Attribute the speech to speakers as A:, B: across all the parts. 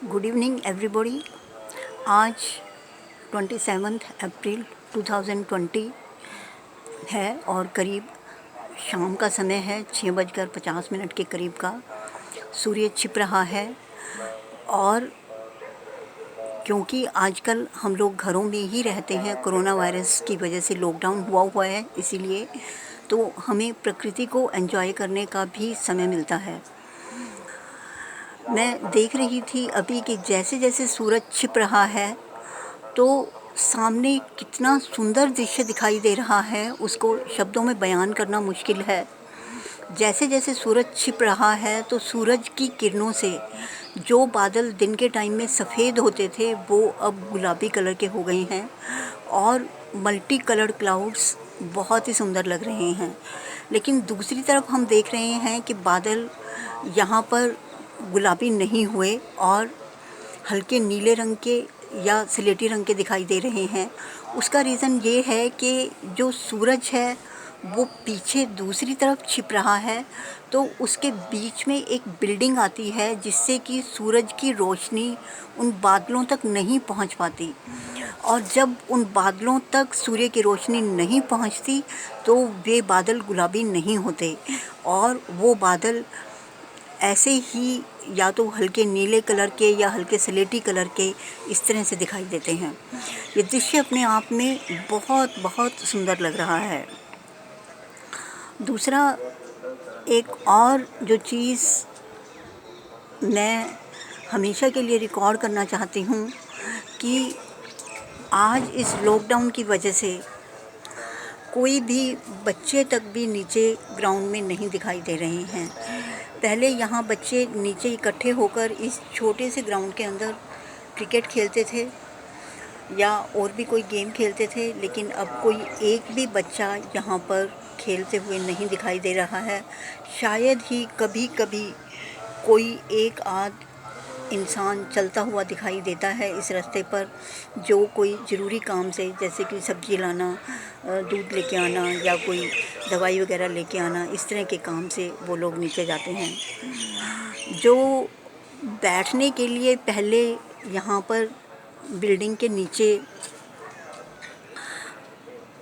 A: Good evening everybody. आज 27 अप्रैल 2020 है और करीब शाम का समय है, 6:50 के करीब का। सूर्य छिप रहा है और क्योंकि आजकल हम लोग घरों में ही रहते हैं, कोरोना वायरस की वजह से लॉकडाउन हुआ है, इसीलिए तो हमें प्रकृति को एंजॉय करने का भी समय मिलता है। मैं देख रही थी अभी कि जैसे जैसे सूरज छिप रहा है तो सामने कितना सुंदर दृश्य दिखाई दे रहा है, उसको शब्दों में बयान करना मुश्किल है। जैसे जैसे सूरज छिप रहा है तो सूरज की किरणों से जो बादल दिन के टाइम में सफ़ेद होते थे वो अब गुलाबी कलर के हो गए हैं और मल्टी कलर्ड क्लाउड्स बहुत ही सुंदर लग रहे हैं। लेकिन दूसरी तरफ हम देख रहे हैं कि बादल यहाँ पर गुलाबी नहीं हुए और हल्के नीले रंग के या स्लेटी रंग के दिखाई दे रहे हैं। उसका रीज़न ये है कि जो सूरज है वो पीछे दूसरी तरफ छिप रहा है, तो उसके बीच में एक बिल्डिंग आती है जिससे कि सूरज की रोशनी उन बादलों तक नहीं पहुंच पाती, और जब उन बादलों तक सूर्य की रोशनी नहीं पहुंचती तो वे बादल गुलाबी नहीं होते और वो बादल ऐसे ही या तो हल्के नीले कलर के या हल्के स्लेटी कलर के इस तरह से दिखाई देते हैं। ये दृश्य अपने आप में बहुत बहुत सुंदर लग रहा है। दूसरा, एक और जो चीज़ मैं हमेशा के लिए रिकॉर्ड करना चाहती हूँ कि आज इस लॉकडाउन की वजह से कोई भी बच्चे तक भी नीचे ग्राउंड में नहीं दिखाई दे रहे हैं। पहले यहाँ बच्चे नीचे इकट्ठे होकर इस छोटे से ग्राउंड के अंदर क्रिकेट खेलते थे या और भी कोई गेम खेलते थे, लेकिन अब कोई एक भी बच्चा यहाँ पर खेलते हुए नहीं दिखाई दे रहा है। शायद ही कभी कभी कोई एक आध इंसान चलता हुआ दिखाई देता है इस रास्ते पर, जो कोई ज़रूरी काम से, जैसे कि सब्ज़ी लाना, दूध लेके आना या कोई दवाई वगैरह लेके आना, इस तरह के काम से वो लोग नीचे जाते हैं। जो बैठने के लिए पहले यहाँ पर बिल्डिंग के नीचे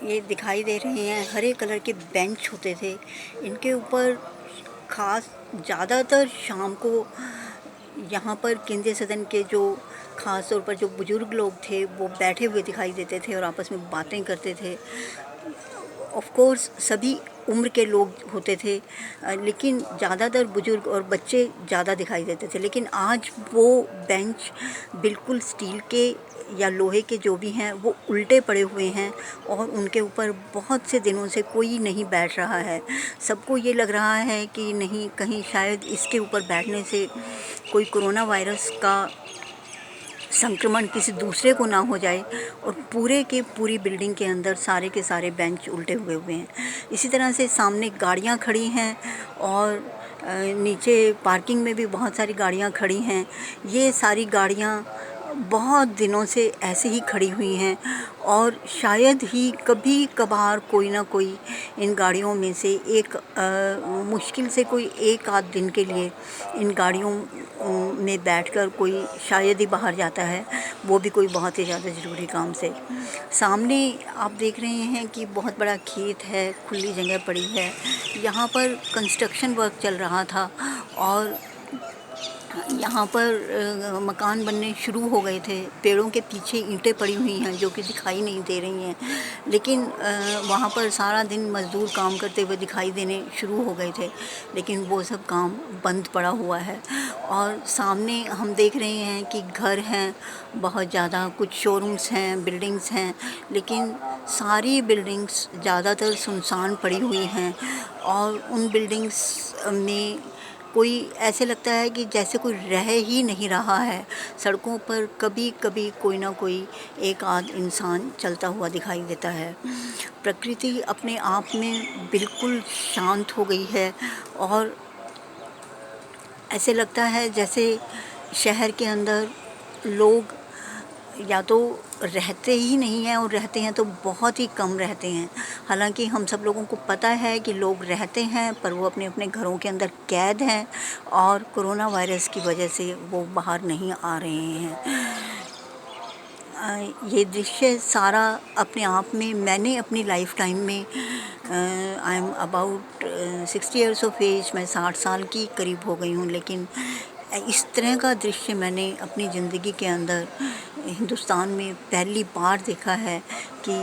A: ये दिखाई दे रहे हैं हरे कलर के बेंच होते थे, इनके ऊपर खास ज़्यादातर शाम को यहाँ पर केंद्रीय सदन के जो ख़ास तौर पर जो बुज़ुर्ग लोग थे वो बैठे हुए दिखाई देते थे और आपस में बातें करते थे। ऑफ कोर्स सभी उम्र के लोग होते थे, लेकिन ज़्यादातर बुज़ुर्ग और बच्चे ज़्यादा दिखाई देते थे। लेकिन आज वो बेंच बिल्कुल स्टील के या लोहे के जो भी हैं वो उल्टे पड़े हुए हैं और उनके ऊपर बहुत से दिनों से कोई नहीं बैठ रहा है। सबको ये लग रहा है कि नहीं, कहीं शायद इसके ऊपर बैठने से कोई कोरोना वायरस का संक्रमण किसी दूसरे को ना हो जाए, और पूरे के पूरी बिल्डिंग के अंदर सारे के सारे बेंच उल्टे हुए हैं। इसी तरह से सामने गाड़ियाँ खड़ी हैं और नीचे पार्किंग में भी बहुत सारी गाड़ियाँ खड़ी हैं। ये सारी गाड़ियाँ बहुत दिनों से ऐसे ही खड़ी हुई हैं और शायद ही कभी कभार कोई ना कोई इन गाड़ियों में से एक मुश्किल से कोई एक आध दिन के लिए इन गाड़ियों में बैठकर कोई शायद ही बाहर जाता है, वो भी कोई बहुत ही ज़्यादा ज़रूरी काम से। सामने आप देख रहे हैं कि बहुत बड़ा खेत है, खुली जगह पड़ी है। यहाँ पर कंस्ट्रक्शन वर्क चल रहा था और यहाँ पर मकान बनने शुरू हो गए थे। पेड़ों के पीछे ईंटें पड़ी हुई हैं जो कि दिखाई नहीं दे रही हैं, लेकिन वहाँ पर सारा दिन मज़दूर काम करते हुए दिखाई देने शुरू हो गए थे, लेकिन वो सब काम बंद पड़ा हुआ है। और सामने हम देख रहे हैं कि घर हैं बहुत ज़्यादा, कुछ शोरूम्स हैं, बिल्डिंग्स हैं, लेकिन सारी बिल्डिंग्स ज़्यादातर सुनसान पड़ी हुई हैं और उन बिल्डिंग्स में कोई ऐसे लगता है कि जैसे कोई रह ही नहीं रहा है। सड़कों पर कभी कभी कोई ना कोई एक आध इंसान चलता हुआ दिखाई देता है। प्रकृति अपने आप में बिल्कुल शांत हो गई है और ऐसे लगता है जैसे शहर के अंदर लोग या तो रहते ही नहीं हैं और रहते हैं तो बहुत ही कम रहते हैं। हालांकि हम सब लोगों को पता है कि लोग रहते हैं पर वो अपने अपने घरों के अंदर कैद हैं और कोरोना वायरस की वजह से वो बाहर नहीं आ रहे हैं। ये दृश्य सारा अपने आप में मैंने अपनी लाइफ टाइम में I am about 60 years of age, मैं 60 साल की करीब हो गई हूँ, लेकिन इस तरह का दृश्य मैंने अपनी ज़िंदगी के अंदर हिंदुस्तान में पहली बार देखा है कि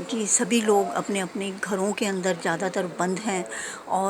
A: कि सभी लोग अपने अपने घरों के अंदर ज़्यादातर बंद हैं और